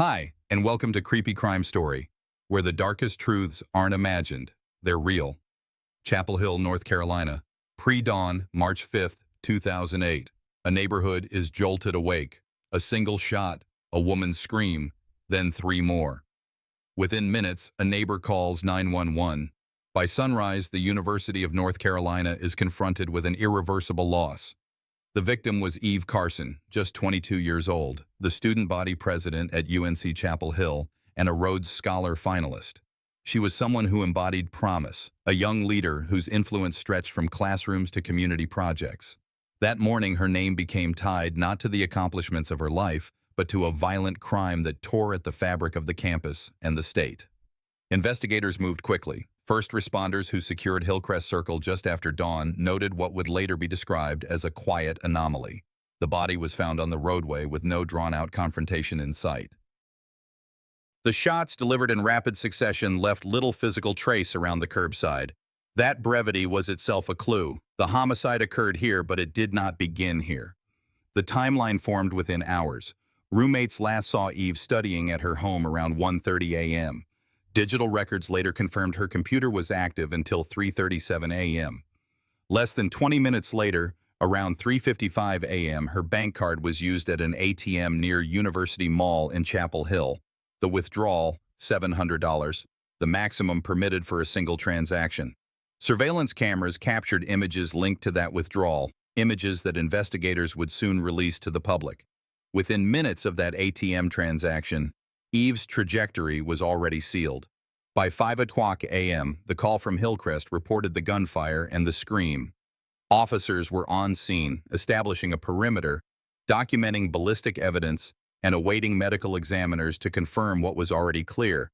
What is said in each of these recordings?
Hi, and welcome to Creepy Crime Story, where the darkest truths aren't imagined, they're real. Chapel Hill, North Carolina, pre-dawn, March 5th, 2008. A neighborhood is jolted awake. A single shot, a woman's scream, then three more. Within minutes, a neighbor calls 911. By sunrise, the University of North Carolina is confronted with an irreversible loss. The victim was Eve Carson, just 22 years old, the student body president at UNC Chapel Hill, and a Rhodes Scholar finalist. She was someone who embodied promise, a young leader whose influence stretched from classrooms to community projects. That morning, her name became tied not to the accomplishments of her life, but to a violent crime that tore at the fabric of the campus and the state. Investigators moved quickly. First responders who secured Hillcrest Circle just after dawn noted what would later be described as a quiet anomaly. The body was found on the roadway with no drawn-out confrontation in sight. The shots, delivered in rapid succession, left little physical trace around the curbside. That brevity was itself a clue. The homicide occurred here, but it did not begin here. The timeline formed within hours. Roommates last saw Eve studying at her home around 1:30 a.m. Digital records later confirmed her computer was active until 3:37 a.m. Less than 20 minutes later, around 3:55 a.m., her bank card was used at an ATM near University Mall in Chapel Hill. The withdrawal, $700, the maximum permitted for a single transaction. Surveillance cameras captured images linked to that withdrawal, images that investigators would soon release to the public. Within minutes of that ATM transaction, Eve's trajectory was already sealed. By 5 o'clock a.m., the call from Hillcrest reported the gunfire and the scream. Officers were on scene, establishing a perimeter, documenting ballistic evidence, and awaiting medical examiners to confirm what was already clear.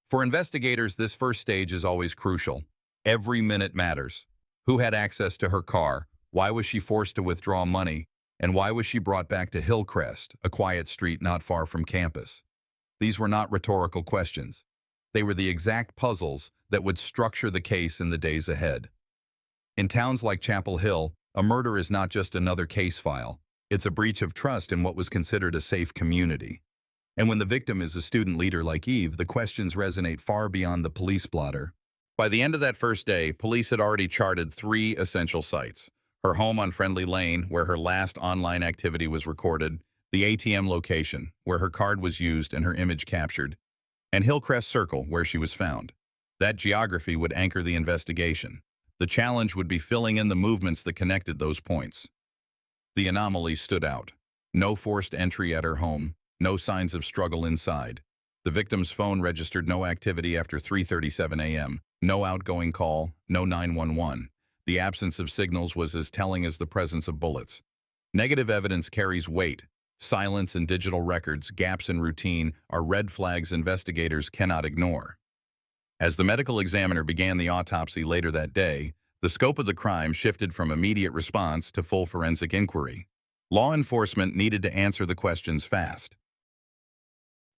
For investigators, this first stage is always crucial. Every minute matters. Who had access to her car? Why was she forced to withdraw money? And why was she brought back to Hillcrest, a quiet street not far from campus? These were not rhetorical questions. They were the exact puzzles that would structure the case in the days ahead. In towns like Chapel Hill, a murder is not just another case file. It's a breach of trust in what was considered a safe community. And when the victim is a student leader like Eve, the questions resonate far beyond the police blotter. By the end of that first day, police had already charted three essential sites: her home on Friendly Lane, where her last online activity was recorded, the ATM location, where her card was used and her image captured, and Hillcrest Circle, where she was found. That geography would anchor the investigation. The challenge would be filling in the movements that connected those points. The anomalies stood out. No forced entry at her home, no signs of struggle inside. The victim's phone registered no activity after 3:37 a.m., no outgoing call, no 911. The absence of signals was as telling as the presence of bullets. Negative evidence carries weight. Silence in digital records, gaps in routine, are red flags investigators cannot ignore. As the medical examiner began the autopsy later that day, the scope of the crime shifted from immediate response to full forensic inquiry. Law enforcement needed to answer the questions fast.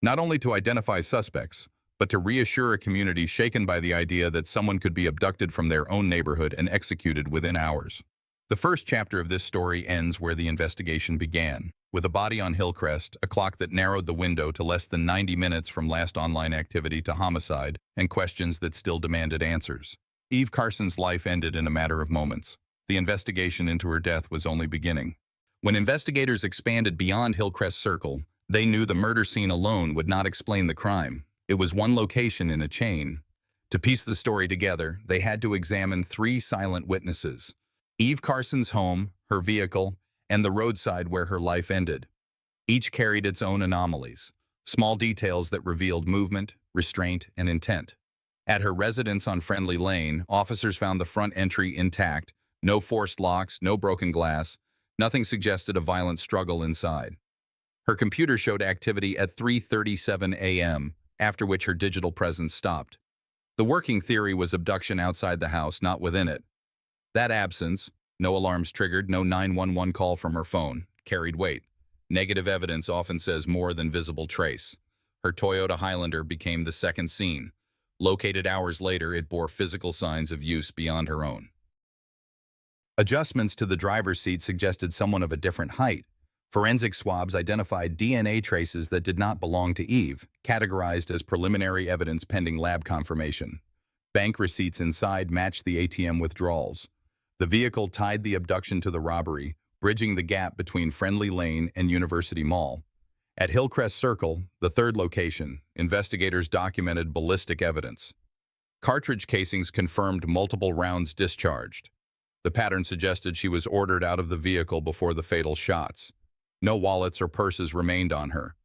Not only to identify suspects, but to reassure a community shaken by the idea that someone could be abducted from their own neighborhood and executed within hours. The first chapter of this story ends where the investigation began, with a body on Hillcrest, a clock that narrowed the window to less than 90 minutes from last online activity to homicide, and questions that still demanded answers. Eve Carson's life ended in a matter of moments. The investigation into her death was only beginning. When investigators expanded beyond Hillcrest Circle, they knew the murder scene alone would not explain the crime. It was one location in a chain. To piece the story together, they had to examine three silent witnesses: Eve Carson's home, her vehicle, and the roadside where her life ended. Each carried its own anomalies, small details that revealed movement, restraint, and intent. At her residence on Friendly Lane, officers found the front entry intact, no forced locks, no broken glass, nothing suggested a violent struggle inside. Her computer showed activity at 3:37 a.m., after which her digital presence stopped. The working theory was abduction outside the house, not within it. That absence, no alarms triggered, no 911 call from her phone, carried weight. Negative evidence often says more than visible trace. Her Toyota Highlander became the second scene. Located hours later, it bore physical signs of use beyond her own. Adjustments to the driver's seat suggested someone of a different height, Forensic swabs identified DNA traces that did not belong to Eve, categorized as preliminary evidence pending lab confirmation. Bank receipts inside matched the ATM withdrawals. The vehicle tied the abduction to the robbery, bridging the gap between Friendly Lane and University Mall. At Hillcrest Circle, the third location, investigators documented ballistic evidence. Cartridge casings confirmed multiple rounds discharged. The pattern suggested she was ordered out of the vehicle before the fatal shots. No wallets or purses remained on her.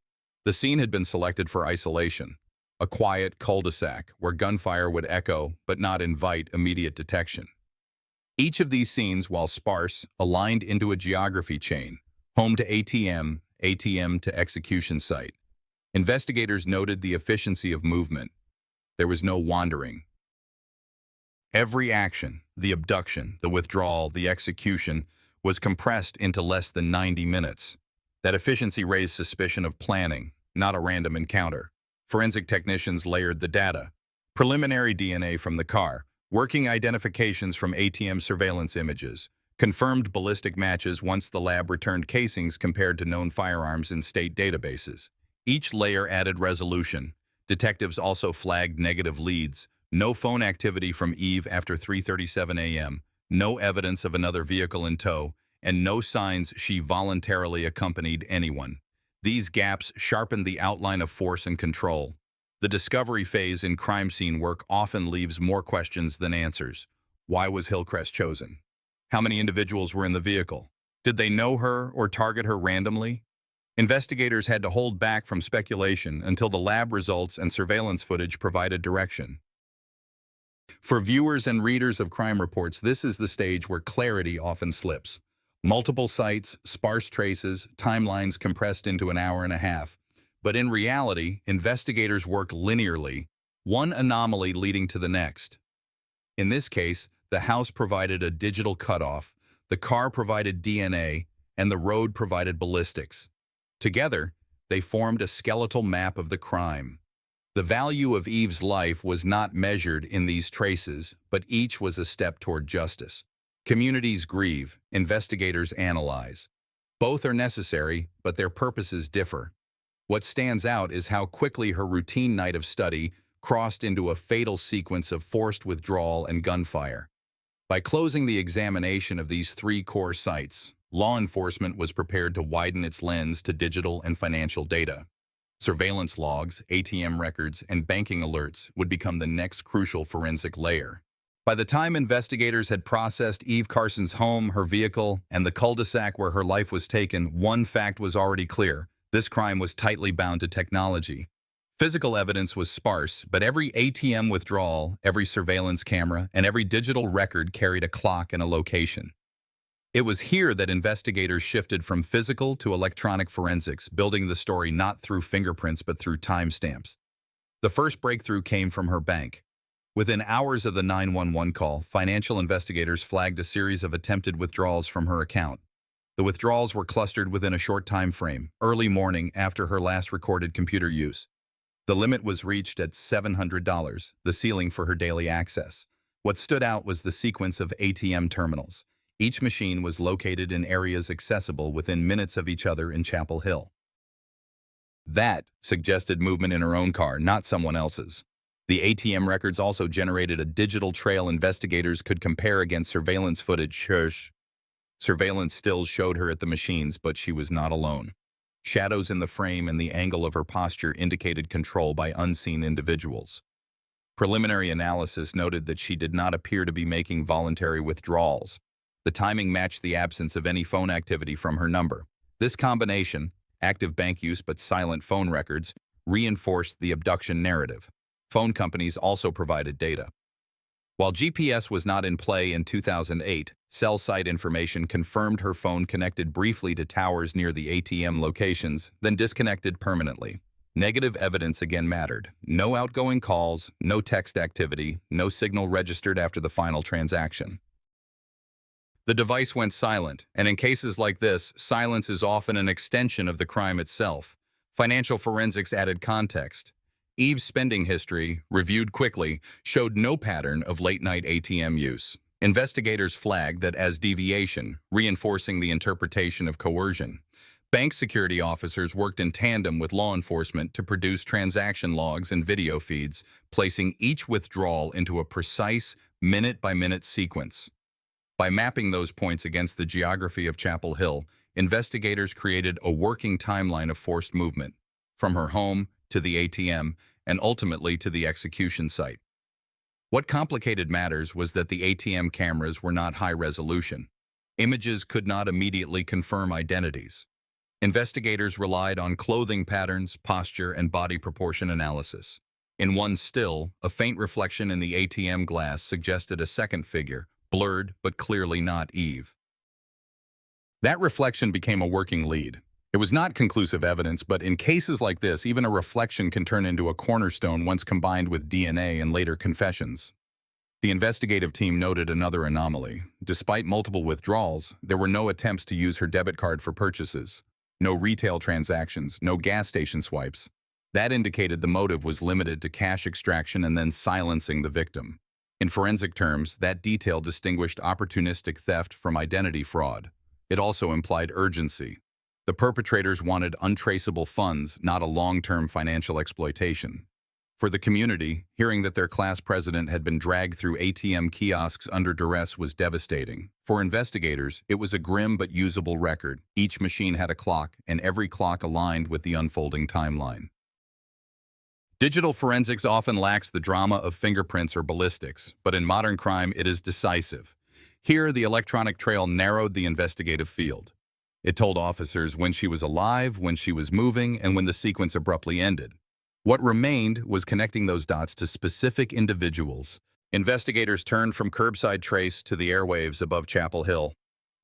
The scene had been selected for isolation, a quiet cul-de-sac where gunfire would echo but not invite immediate detection. Each of these scenes, while sparse, aligned into a geography chain, home to ATM, ATM to execution site. Investigators noted the efficiency of movement. There was no wandering. Every action, the abduction, the withdrawal, the execution, was compressed into less than 90 minutes. That efficiency raised suspicion of planning, not a random encounter. Forensic technicians layered the data. Preliminary DNA from the car, working identifications from ATM surveillance images, confirmed ballistic matches once the lab returned casings compared to known firearms in state databases. Each layer added resolution. Detectives also flagged negative leads. No phone activity from Eve after 3:37 a.m., no evidence of another vehicle in tow, and no signs she voluntarily accompanied anyone. These gaps sharpened the outline of force and control. The discovery phase in crime scene work often leaves more questions than answers. Why was Hillcrest chosen? How many individuals were in the vehicle? Did they know her or target her randomly? Investigators had to hold back from speculation until the lab results and surveillance footage provided direction. For viewers and readers of crime reports, this is the stage where clarity often slips. Multiple sites, sparse traces, timelines compressed into an hour and a half. But in reality, investigators work linearly, one anomaly leading to the next. In this case, the house provided a digital cutoff, the car provided DNA, and the road provided ballistics. Together, they formed a skeletal map of the crime. The value of Eve's life was not measured in these traces, but each was a step toward justice. Communities grieve, investigators analyze. Both are necessary, but their purposes differ. What stands out is how quickly her routine night of study crossed into a fatal sequence of forced withdrawal and gunfire. By closing the examination of these three core sites, law enforcement was prepared to widen its lens to digital and financial data. Surveillance logs, ATM records, and banking alerts would become the next crucial forensic layer. By the time investigators had processed Eve Carson's home, her vehicle, and the cul-de-sac where her life was taken, one fact was already clear. This crime was tightly bound to technology. Physical evidence was sparse, but every ATM withdrawal, every surveillance camera, and every digital record carried a clock and a location. It was here that investigators shifted from physical to electronic forensics, building the story not through fingerprints but through timestamps. The first breakthrough came from her bank. Within hours of the 911 call, financial investigators flagged a series of attempted withdrawals from her account. The withdrawals were clustered within a short time frame, early morning after her last recorded computer use. The limit was reached at $700, the ceiling for her daily access. What stood out was the sequence of ATM terminals. Each machine was located in areas accessible within minutes of each other in Chapel Hill. That suggested movement in her own car, not someone else's. The ATM records also generated a digital trail investigators could compare against surveillance footage. Surveillance stills showed her at the machines, but she was not alone. Shadows in the frame and the angle of her posture indicated control by unseen individuals. Preliminary analysis noted that she did not appear to be making voluntary withdrawals. The timing matched the absence of any phone activity from her number. This combination, active bank use but silent phone records, reinforced the abduction narrative. Phone companies also provided data. While GPS was not in play in 2008, cell site information confirmed her phone connected briefly to towers near the ATM locations, then disconnected permanently. Negative evidence again mattered. No outgoing calls, no text activity, no signal registered after the final transaction. The device went silent, and in cases like this, silence is often an extension of the crime itself. Financial forensics added context. Eve's spending history, reviewed quickly, showed no pattern of late-night ATM use. Investigators flagged that as deviation, reinforcing the interpretation of coercion. Bank security officers worked in tandem with law enforcement to produce transaction logs and video feeds, placing each withdrawal into a precise, minute-by-minute sequence. By mapping those points against the geography of Chapel Hill, investigators created a working timeline of forced movement, from her home to the ATM and ultimately to the execution site. What complicated matters was that the ATM cameras were not high resolution. Images could not immediately confirm identities. Investigators relied on clothing patterns, posture, and body proportion analysis. In one still, a faint reflection in the ATM glass suggested a second figure, blurred but clearly not Eve. That reflection became a working lead. It was not conclusive evidence, but in cases like this, even a reflection can turn into a cornerstone once combined with DNA and later confessions. The investigative team noted another anomaly. Despite multiple withdrawals, there were no attempts to use her debit card for purchases. No retail transactions, no gas station swipes. That indicated the motive was limited to cash extraction and then silencing the victim. In forensic terms, that detail distinguished opportunistic theft from identity fraud. It also implied urgency. The perpetrators wanted untraceable funds, not a long-term financial exploitation. For the community, hearing that their class president had been dragged through ATM kiosks under duress was devastating. For investigators, it was a grim but usable record. Each machine had a clock, and every clock aligned with the unfolding timeline. Digital forensics often lacks the drama of fingerprints or ballistics, but in modern crime it is decisive. Here, the electronic trail narrowed the investigative field. It told officers when she was alive, when she was moving, and when the sequence abruptly ended. What remained was connecting those dots to specific individuals. Investigators turned from curbside trace to the airwaves above Chapel Hill.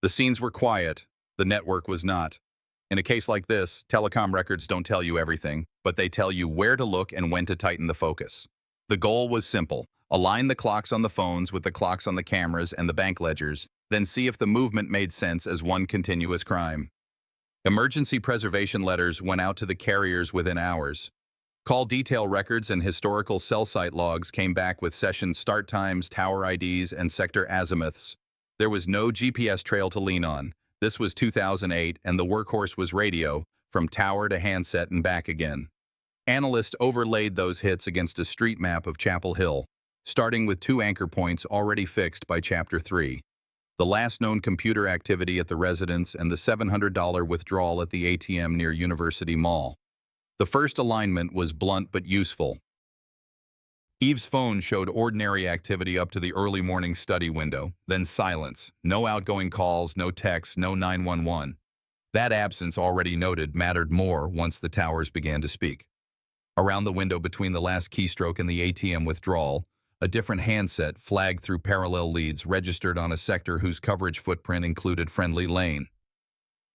The scenes were quiet. The network was not. In a case like this, telecom records don't tell you everything, but they tell you where to look and when to tighten the focus. The goal was simple. Align the clocks on the phones with the clocks on the cameras and the bank ledgers, then see if the movement made sense as one continuous crime. Emergency preservation letters went out to the carriers within hours. Call detail records and historical cell site logs came back with session start times, tower IDs, and sector azimuths. There was no GPS trail to lean on. This was 2008, and the workhorse was radio, from tower to handset and back again. Analysts overlaid those hits against a street map of Chapel Hill, starting with 2 anchor points already fixed by Chapter 3. The last known computer activity at the residence and the $700 withdrawal at the ATM near University Mall. The first alignment was blunt but useful. Eve's phone showed ordinary activity up to the early morning study window, then silence. No outgoing calls, no texts, no 911. That absence already noted mattered more once the towers began to speak. Around the window between the last keystroke and the ATM withdrawal, a different handset flagged through parallel leads registered on a sector whose coverage footprint included Friendly Lane.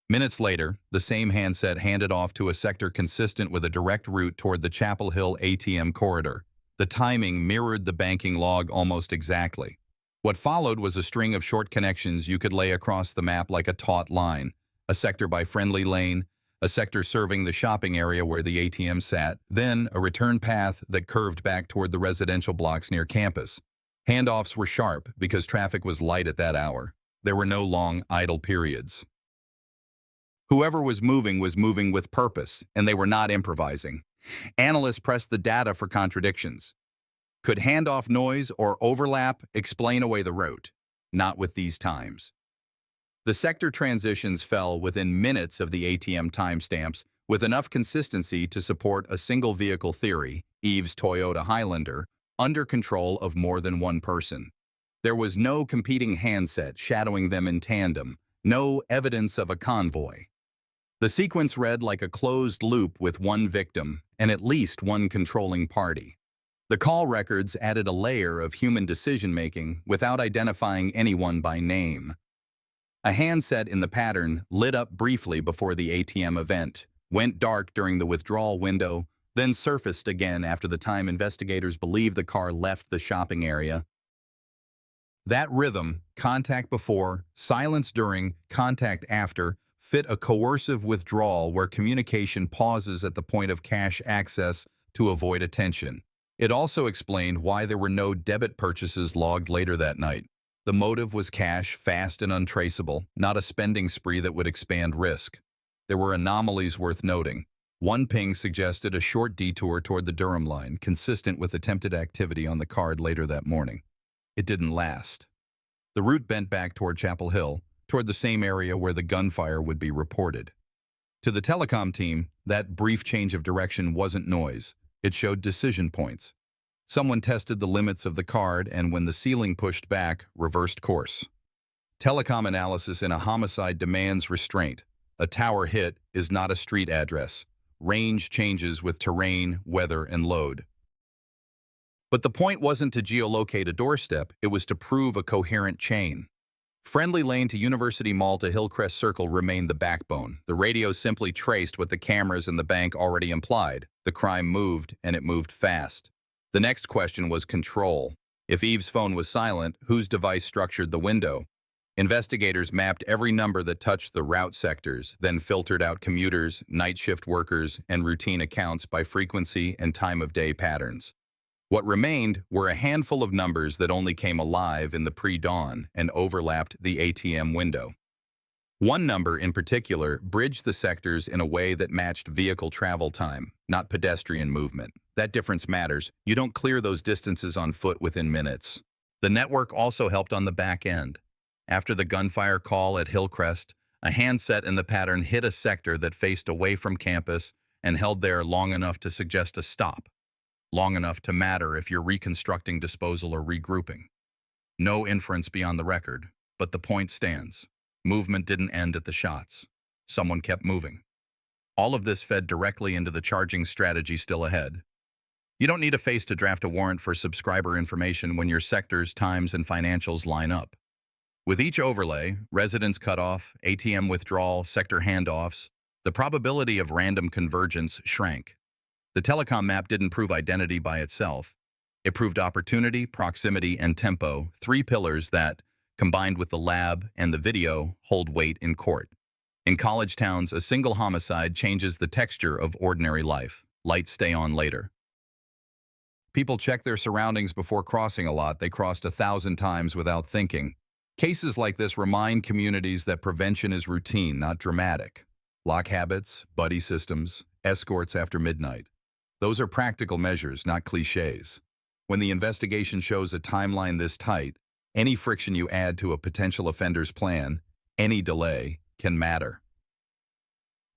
Minutes later, the same handset handed off to a sector consistent with a direct route toward the Chapel Hill ATM corridor. The timing mirrored the banking log almost exactly. What followed was a string of short connections you could lay across the map like a taut line. A sector by Friendly Lane, a sector serving the shopping area where the ATM sat, then a return path that curved back toward the residential blocks near campus. Handoffs were sharp because traffic was light at that hour. There were no long, idle periods. Whoever was moving with purpose, and they were not improvising. Analysts pressed the data for contradictions. Could handoff noise or overlap explain away the route? Not with these times. The sector transitions fell within minutes of the ATM timestamps, with enough consistency to support a single vehicle theory, Eve's Toyota Highlander, under control of more than one person. There was no competing handset shadowing them in tandem, no evidence of a convoy. The sequence read like a closed loop with one victim and at least one controlling party. The call records added a layer of human decision-making without identifying anyone by name. A handset in the pattern lit up briefly before the ATM event, went dark during the withdrawal window, then surfaced again after the time investigators believed the car left the shopping area. That rhythm, contact before, silence during, contact after, fit a coercive withdrawal where communication pauses at the point of cash access to avoid attention. It also explained why there were no debit purchases logged later that night. The motive was cash, fast and untraceable, not a spending spree that would expand risk. There were anomalies worth noting. One ping suggested a short detour toward the Durham line, consistent with attempted activity on the card later that morning. It didn't last. The route bent back toward Chapel Hill, toward the same area where the gunfire would be reported. To the telecom team, that brief change of direction wasn't noise. It showed decision points. Someone tested the limits of the card and, when the ceiling pushed back, reversed course. Telecom analysis in a homicide demands restraint. A tower hit is not a street address. Range changes with terrain, weather, and load. But the point wasn't to geolocate a doorstep, it was to prove a coherent chain. Friendly Lane to University Mall to Hillcrest Circle remained the backbone. The radio simply traced what the cameras in the bank already implied. The crime moved, and it moved fast. The next question was control. If Eve's phone was silent, whose device structured the window? Investigators mapped every number that touched the route sectors, then filtered out commuters, night shift workers, and routine accounts by frequency and time of day patterns. What remained were a handful of numbers that only came alive in the pre-dawn and overlapped the ATM window. One number in particular bridged the sectors in a way that matched vehicle travel time, not pedestrian movement. That difference matters. You don't clear those distances on foot within minutes. The network also helped on the back end. After the gunfire call at Hillcrest, a handset in the pattern hit a sector that faced away from campus and held there long enough to suggest a stop, long enough to matter if you're reconstructing disposal or regrouping. No inference beyond the record, but the point stands. Movement didn't end at the shots. Someone kept moving. All of this fed directly into the charging strategy still ahead. You don't need a face to draft a warrant for subscriber information when your sectors, times, and financials line up. With each overlay, residence cutoff, ATM withdrawal, sector handoffs, the probability of random convergence shrank. The telecom map didn't prove identity by itself. It proved opportunity, proximity, and tempo, three pillars that, combined with the lab and the video, hold weight in court. In college towns, a single homicide changes the texture of ordinary life. Lights stay on later. People check their surroundings before crossing a lot. They crossed 1,000 times without thinking. Cases like this remind communities that prevention is routine, not dramatic. Lock habits, buddy systems, escorts after midnight. Those are practical measures, not cliches. When the investigation shows a timeline this tight, any friction you add to a potential offender's plan, any delay, can matter.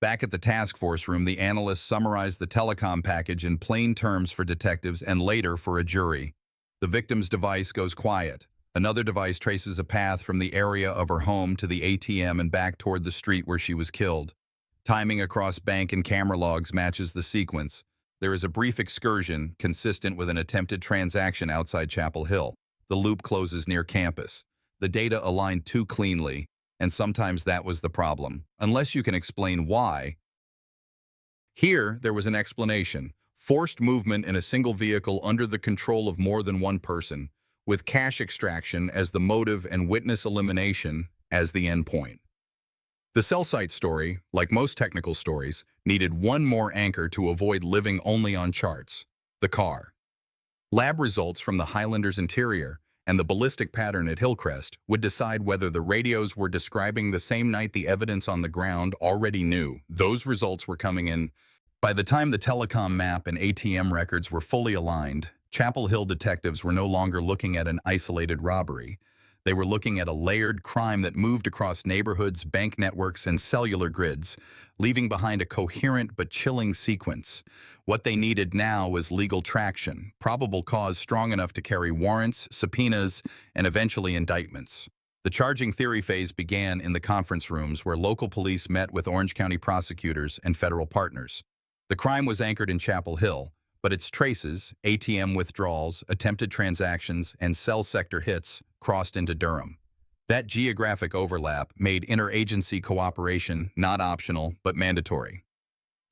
Back at the task force room, the analysts summarized the telecom package in plain terms for detectives and later for a jury. The victim's device goes quiet. Another device traces a path from the area of her home to the ATM and back toward the street where she was killed. Timing across bank and camera logs matches the sequence. There is a brief excursion consistent with an attempted transaction outside Chapel Hill. The loop closes near campus. The data aligned too cleanly, and sometimes that was the problem, unless you can explain why. Here, there was an explanation. Forced movement in a single vehicle under the control of more than one person, with cash extraction as the motive and witness elimination as the endpoint. The cell site story, like most technical stories, needed one more anchor to avoid living only on charts: the car. Lab results from the Highlander's interior and the ballistic pattern at Hillcrest would decide whether the radios were describing the same night the evidence on the ground already knew. Those results were coming in. By the time the telecom map and ATM records were fully aligned, Chapel Hill detectives were no longer looking at an isolated robbery. They were looking at a layered crime that moved across neighborhoods, bank networks, and cellular grids, leaving behind a coherent but chilling sequence. What they needed now was legal traction, probable cause strong enough to carry warrants, subpoenas, and eventually indictments. The charging theory phase began in the conference rooms where local police met with Orange County prosecutors and federal partners. The crime was anchored in Chapel Hill, but its traces, ATM withdrawals, attempted transactions, and cell sector hits, crossed into Durham. That geographic overlap made interagency cooperation not optional but mandatory.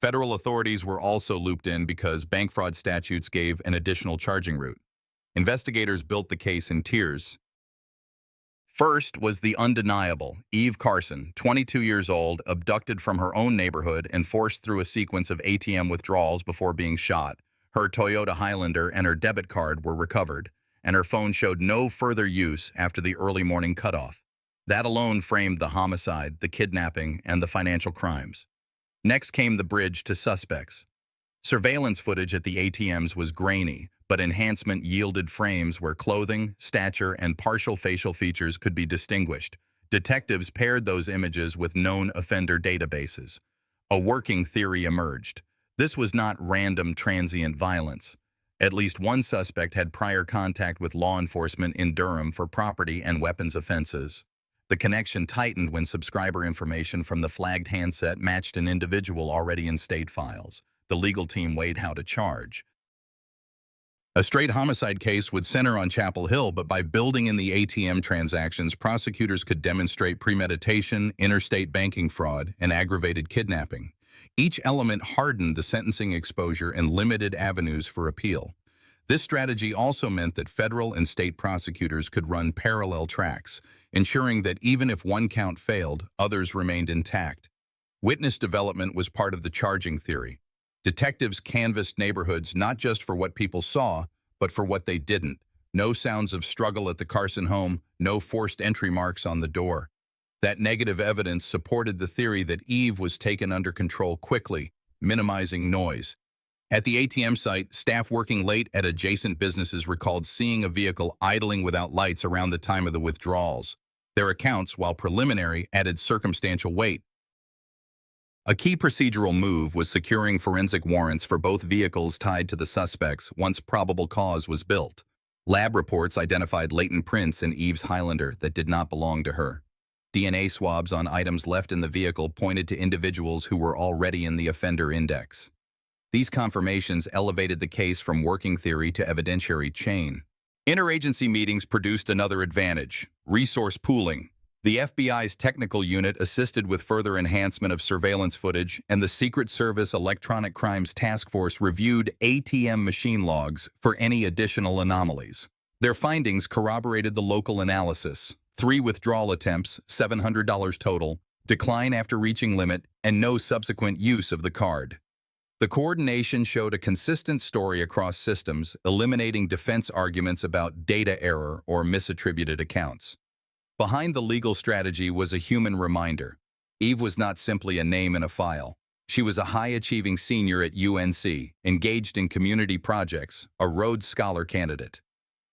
Federal authorities were also looped in because bank fraud statutes gave an additional charging route. Investigators built the case in tiers. First was the undeniable Eve Carson, 22 years old, abducted from her own neighborhood and forced through a sequence of ATM withdrawals before being shot. Her Toyota Highlander and her debit card were recovered, and her phone showed no further use after the early morning cutoff. That alone framed the homicide, the kidnapping, and the financial crimes. Next came the bridge to suspects. Surveillance footage at the ATMs was grainy, but enhancement yielded frames where clothing, stature, and partial facial features could be distinguished. Detectives paired those images with known offender databases. A working theory emerged. This was not random transient violence. At least one suspect had prior contact with law enforcement in Durham for property and weapons offenses. The connection tightened when subscriber information from the flagged handset matched an individual already in state files. The legal team weighed how to charge. A straight homicide case would center on Chapel Hill, but by building in the ATM transactions, prosecutors could demonstrate premeditation, interstate banking fraud, and aggravated kidnapping. Each element hardened the sentencing exposure and limited avenues for appeal. This strategy also meant that federal and state prosecutors could run parallel tracks, ensuring that even if one count failed, others remained intact. Witness development was part of the charging theory. Detectives canvassed neighborhoods not just for what people saw, but for what they didn't. No sounds of struggle at the Carson home, no forced entry marks on the door. That negative evidence supported the theory that Eve was taken under control quickly, minimizing noise. At the ATM site, staff working late at adjacent businesses recalled seeing a vehicle idling without lights around the time of the withdrawals. Their accounts, while preliminary, added circumstantial weight. A key procedural move was securing forensic warrants for both vehicles tied to the suspects once probable cause was built. Lab reports identified latent prints in Eve's Highlander that did not belong to her. DNA swabs on items left in the vehicle pointed to individuals who were already in the offender index. These confirmations elevated the case from working theory to evidentiary chain. Interagency meetings produced another advantage: resource pooling. The FBI's technical unit assisted with further enhancement of surveillance footage, and the Secret Service Electronic Crimes Task Force reviewed ATM machine logs for any additional anomalies. Their findings corroborated the local analysis: 3 withdrawal attempts, $700 total, decline after reaching limit, and no subsequent use of the card. The coordination showed a consistent story across systems, eliminating defense arguments about data error or misattributed accounts. Behind the legal strategy was a human reminder. Eve was not simply a name in a file. She was a high-achieving senior at UNC, engaged in community projects, a Rhodes Scholar candidate.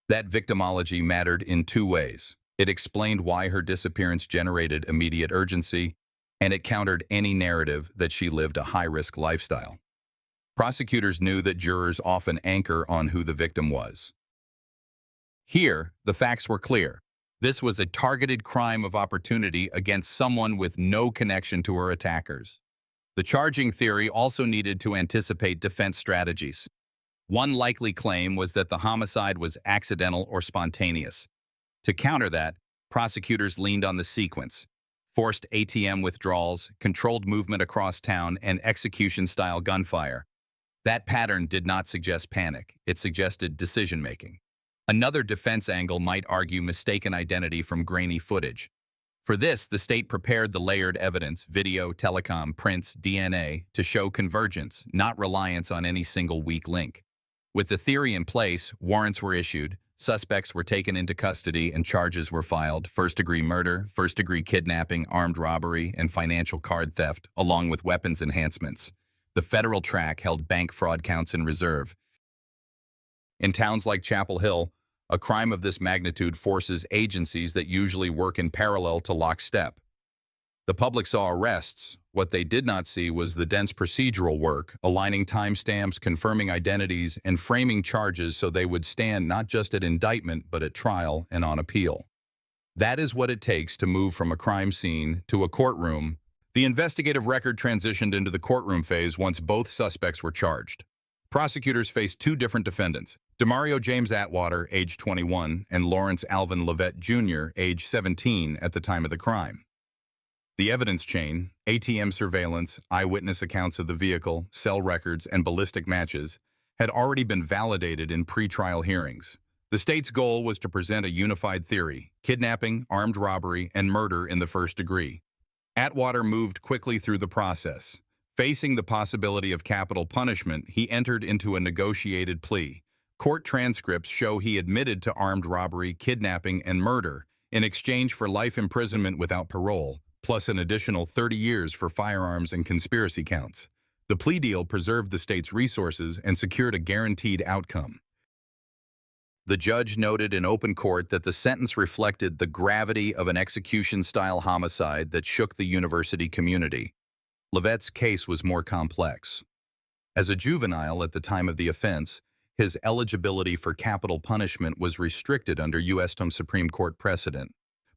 That victimology mattered in 2 ways. It explained why her disappearance generated immediate urgency, and it countered any narrative that she lived a high-risk lifestyle. Prosecutors knew that jurors often anchor on who the victim was. Here, the facts were clear. This was a targeted crime of opportunity against someone with no connection to her attackers. The charging theory also needed to anticipate defense strategies. One likely claim was that the homicide was accidental or spontaneous. To counter that, prosecutors leaned on the sequence: forced ATM withdrawals, controlled movement across town, and execution-style gunfire. That pattern did not suggest panic. It suggested decision-making. Another defense angle might argue mistaken identity from grainy footage. For this, the state prepared the layered evidence, video, telecom, prints, DNA, to show convergence, not reliance on any single weak link. With the theory in place, warrants were issued, suspects were taken into custody, and charges were filed: first-degree murder, first-degree kidnapping, armed robbery, and financial card theft, along with weapons enhancements. The federal track held bank fraud counts in reserve. In towns like Chapel Hill, a crime of this magnitude forces agencies that usually work in parallel to lockstep. The public saw arrests. What they did not see was the dense procedural work, aligning timestamps, confirming identities, and framing charges so they would stand not just at indictment, but at trial and on appeal. That is what it takes to move from a crime scene to a courtroom. The investigative record transitioned into the courtroom phase once both suspects were charged. Prosecutors faced 2 different defendants: Demario James Atwater, age 21, and Lawrence Alvin Levette Jr., age 17, at the time of the crime. The evidence chain, ATM surveillance, eyewitness accounts of the vehicle, cell records, and ballistic matches, had already been validated in pretrial hearings. The state's goal was to present a unified theory: kidnapping, armed robbery, and murder in the first degree. Atwater moved quickly through the process. Facing the possibility of capital punishment, he entered into a negotiated plea. Court transcripts show he admitted to armed robbery, kidnapping, and murder in exchange for life imprisonment without parole, plus an additional 30 years for firearms and conspiracy counts. The plea deal preserved the state's resources and secured a guaranteed outcome. The judge noted in open court that the sentence reflected the gravity of an execution-style homicide that shook the university community. Levette's case was more complex. As a juvenile at the time of the offense, his eligibility for capital punishment was restricted under U.S. Supreme Court precedent.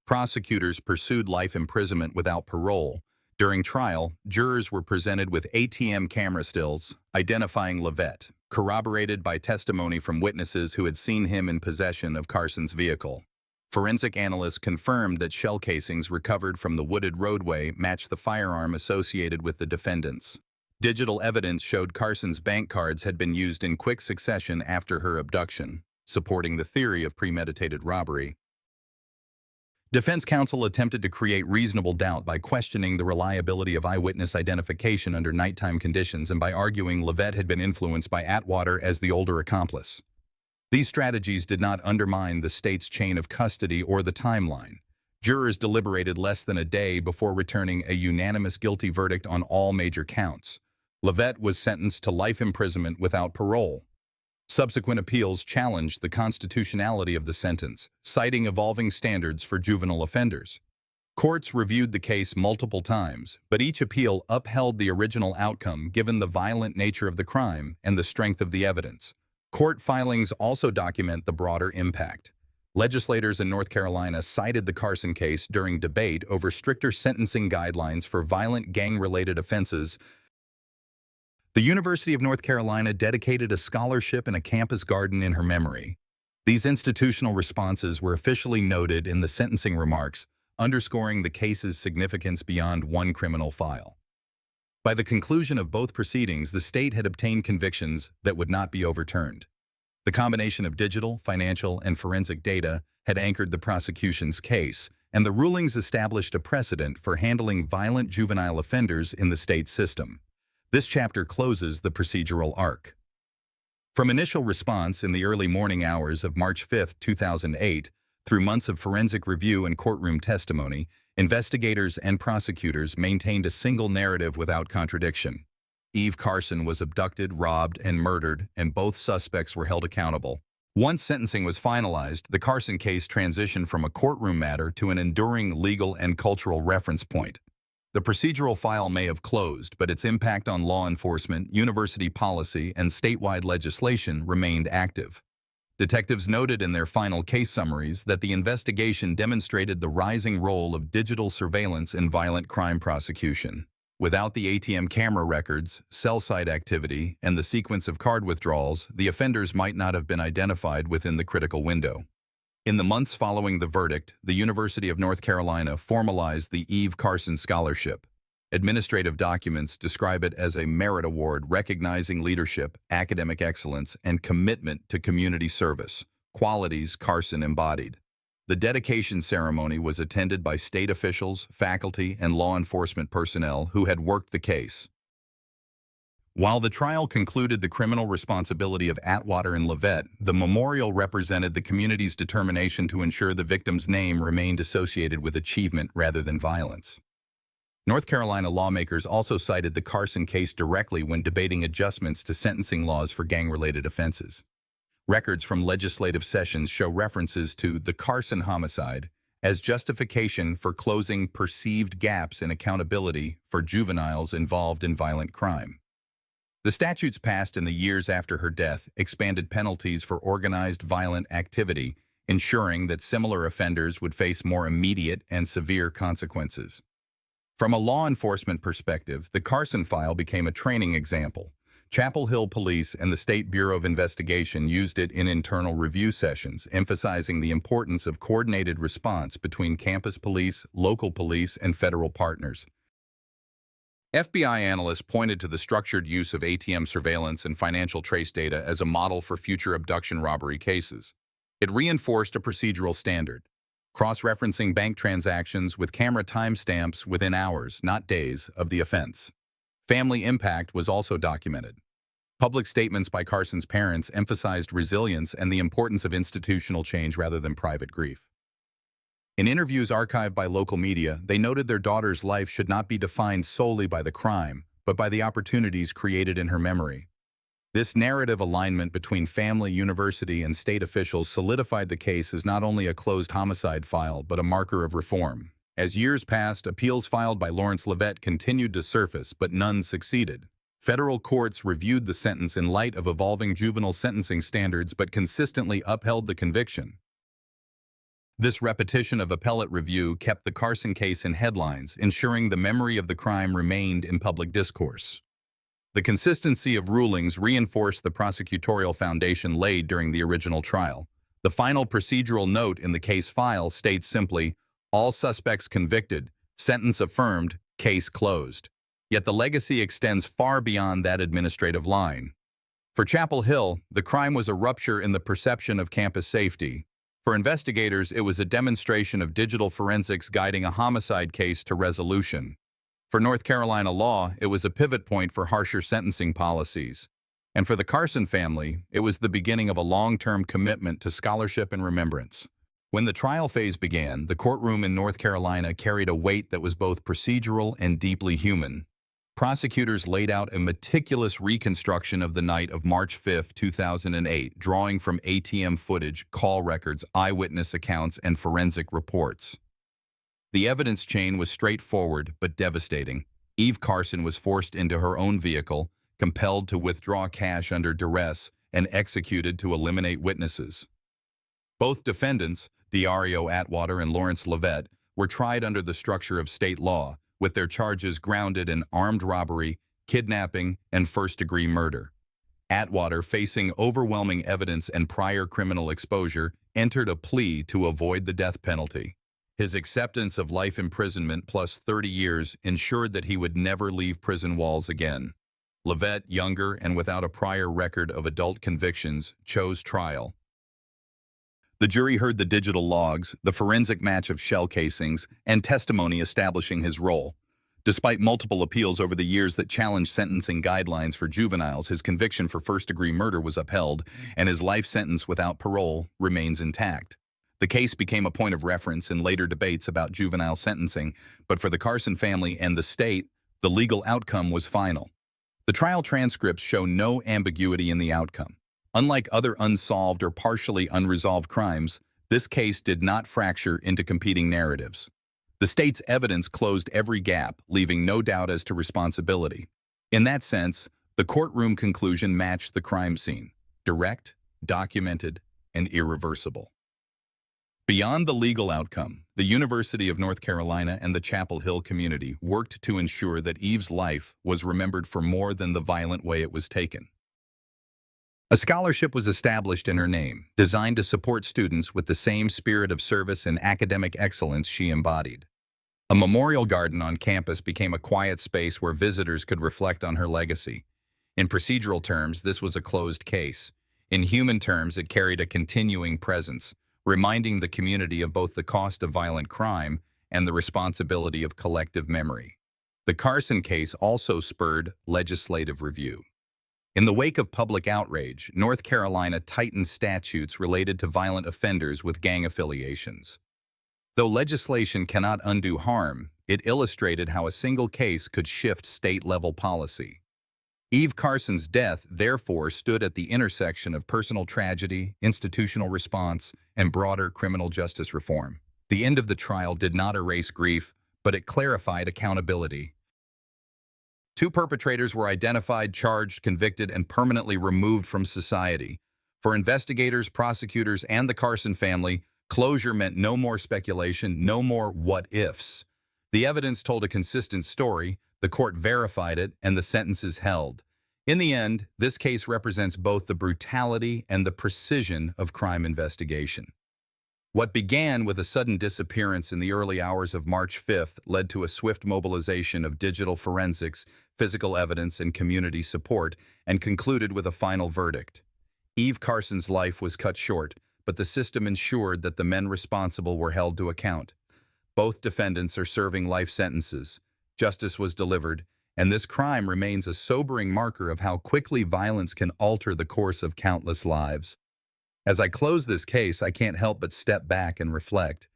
Prosecutors pursued life imprisonment without parole. During trial, jurors were presented with ATM camera stills identifying Levette, corroborated by testimony from witnesses who had seen him in possession of Carson's vehicle. Forensic analysts confirmed that shell casings recovered from the wooded roadway matched the firearm associated with the defendants. Digital evidence showed Carson's bank cards had been used in quick succession after her abduction, supporting the theory of premeditated robbery. Defense counsel attempted to create reasonable doubt by questioning the reliability of eyewitness identification under nighttime conditions and by arguing Levette had been influenced by Atwater as the older accomplice. These strategies did not undermine the state's chain of custody or the timeline. Jurors deliberated less than a day before returning a unanimous guilty verdict on all major counts. Levette was sentenced to life imprisonment without parole. Subsequent appeals challenged the constitutionality of the sentence, citing evolving standards for juvenile offenders. Courts reviewed the case multiple times, but each appeal upheld the original outcome given the violent nature of the crime and the strength of the evidence. Court filings also document the broader impact. Legislators in North Carolina cited the Carson case during debate over stricter sentencing guidelines for violent gang-related offenses. The University of North Carolina dedicated a scholarship and a campus garden in her memory. These institutional responses were officially noted in the sentencing remarks, underscoring the case's significance beyond one criminal file. By the conclusion of both proceedings, the state had obtained convictions that would not be overturned. The combination of digital, financial, and forensic data had anchored the prosecution's case, and the rulings established a precedent for handling violent juvenile offenders in the state system. This chapter closes the procedural arc. From initial response in the early morning hours of March 5, 2008, through months of forensic review and courtroom testimony, investigators and prosecutors maintained a single narrative without contradiction. Eve Carson was abducted, robbed, and murdered, and both suspects were held accountable. Once sentencing was finalized, the Carson case transitioned from a courtroom matter to an enduring legal and cultural reference point. The procedural file may have closed, but its impact on law enforcement, university policy, and statewide legislation remained active. Detectives noted in their final case summaries that the investigation demonstrated the rising role of digital surveillance in violent crime prosecution. Without the ATM camera records, cell site activity, and the sequence of card withdrawals, the offenders might not have been identified within the critical window. In the months following the verdict, the University of North Carolina formalized the Eve Carson Scholarship. Administrative documents describe it as a merit award recognizing leadership, academic excellence, and commitment to community service, qualities Carson embodied. The dedication ceremony was attended by state officials, faculty, and law enforcement personnel who had worked the case. While the trial concluded the criminal responsibility of Atwater and Levette, the memorial represented the community's determination to ensure the victim's name remained associated with achievement rather than violence. North Carolina lawmakers also cited the Carson case directly when debating adjustments to sentencing laws for gang-related offenses. Records from legislative sessions show references to the Carson homicide as justification for closing perceived gaps in accountability for juveniles involved in violent crime. The statutes passed in the years after her death expanded penalties for organized violent activity, ensuring that similar offenders would face more immediate and severe consequences. From a law enforcement perspective, the Carson file became a training example. Chapel Hill Police and the State Bureau of Investigation used it in internal review sessions, emphasizing the importance of coordinated response between campus police, local police, and federal partners. FBI analysts pointed to the structured use of ATM surveillance and financial trace data as a model for future abduction robbery cases. It reinforced a procedural standard, cross-referencing bank transactions with camera timestamps within hours, not days, of the offense. Family impact was also documented. Public statements by Carson's parents emphasized resilience and the importance of institutional change rather than private grief. In interviews archived by local media, they noted their daughter's life should not be defined solely by the crime, but by the opportunities created in her memory. This narrative alignment between family, university, and state officials solidified the case as not only a closed homicide file, but a marker of reform. As years passed, appeals filed by Lawrence Leavitt continued to surface, but none succeeded. Federal courts reviewed the sentence in light of evolving juvenile sentencing standards but consistently upheld the conviction. This repetition of appellate review kept the Carson case in headlines, ensuring the memory of the crime remained in public discourse. The consistency of rulings reinforced the prosecutorial foundation laid during the original trial. The final procedural note in the case file states simply, "All suspects convicted, sentence affirmed, case closed." Yet the legacy extends far beyond that administrative line. For Chapel Hill, the crime was a rupture in the perception of campus safety. For investigators, it was a demonstration of digital forensics guiding a homicide case to resolution. For North Carolina law, it was a pivot point for harsher sentencing policies. And for the Carson family, it was the beginning of a long-term commitment to scholarship and remembrance. When the trial phase began, the courtroom in North Carolina carried a weight that was both procedural and deeply human. Prosecutors laid out a meticulous reconstruction of the night of March 5, 2008, drawing from ATM footage, call records, eyewitness accounts, and forensic reports. The evidence chain was straightforward but devastating. Eve Carson was forced into her own vehicle, compelled to withdraw cash under duress, and executed to eliminate witnesses. Both defendants, Diario Atwater and Lawrence Leavitt, were tried under the structure of state law, with their charges grounded in armed robbery, kidnapping, and first-degree murder. Atwater, facing overwhelming evidence and prior criminal exposure, entered a plea to avoid the death penalty. His acceptance of life imprisonment plus 30 years ensured that he would never leave prison walls again. Leavitt, younger and without a prior record of adult convictions, chose trial. The jury heard the digital logs, the forensic match of shell casings, and testimony establishing his role. Despite multiple appeals over the years that challenged sentencing guidelines for juveniles, his conviction for first-degree murder was upheld, and his life sentence without parole remains intact. The case became a point of reference in later debates about juvenile sentencing, but for the Carson family and the state, the legal outcome was final. The trial transcripts show no ambiguity in the outcome. Unlike other unsolved or partially unresolved crimes, this case did not fracture into competing narratives. The state's evidence closed every gap, leaving no doubt as to responsibility. In that sense, the courtroom conclusion matched the crime scene: direct, documented, and irreversible. Beyond the legal outcome, the University of North Carolina and the Chapel Hill community worked to ensure that Eve's life was remembered for more than the violent way it was taken. A scholarship was established in her name, designed to support students with the same spirit of service and academic excellence she embodied. A memorial garden on campus became a quiet space where visitors could reflect on her legacy. In procedural terms, this was a closed case. In human terms, it carried a continuing presence, reminding the community of both the cost of violent crime and the responsibility of collective memory. The Carson case also spurred legislative review. In the wake of public outrage, North Carolina tightened statutes related to violent offenders with gang affiliations. Though legislation cannot undo harm, it illustrated how a single case could shift state-level policy. Eve Carson's death, therefore, stood at the intersection of personal tragedy, institutional response, and broader criminal justice reform. The end of the trial did not erase grief, but it clarified accountability. 2 perpetrators were identified, charged, convicted, and permanently removed from society. For investigators, prosecutors, and the Carson family, closure meant no more speculation, no more what-ifs. The evidence told a consistent story, the court verified it, and the sentences held. In the end, this case represents both the brutality and the precision of crime investigation. What began with a sudden disappearance in the early hours of March 5th led to a swift mobilization of digital forensics, physical evidence, and community support, and concluded with a final verdict. Eve Carson's life was cut short, but the system ensured that the men responsible were held to account. Both defendants are serving life sentences. Justice was delivered, and this crime remains a sobering marker of how quickly violence can alter the course of countless lives. As I close this case, I can't help but step back and reflect.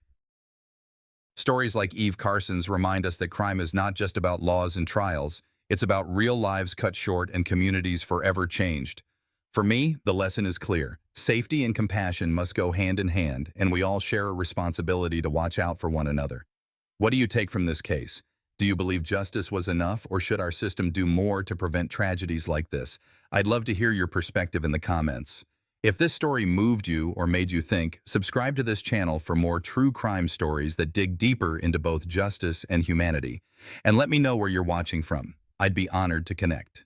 Stories like Eve Carson's remind us that crime is not just about laws and trials, it's about real lives cut short and communities forever changed. For me, the lesson is clear. Safety and compassion must go hand in hand, and we all share a responsibility to watch out for one another. What do you take from this case? Do you believe justice was enough, or should our system do more to prevent tragedies like this? I'd love to hear your perspective in the comments. If this story moved you or made you think, subscribe to this channel for more true crime stories that dig deeper into both justice and humanity. And let me know where you're watching from. I'd be honored to connect.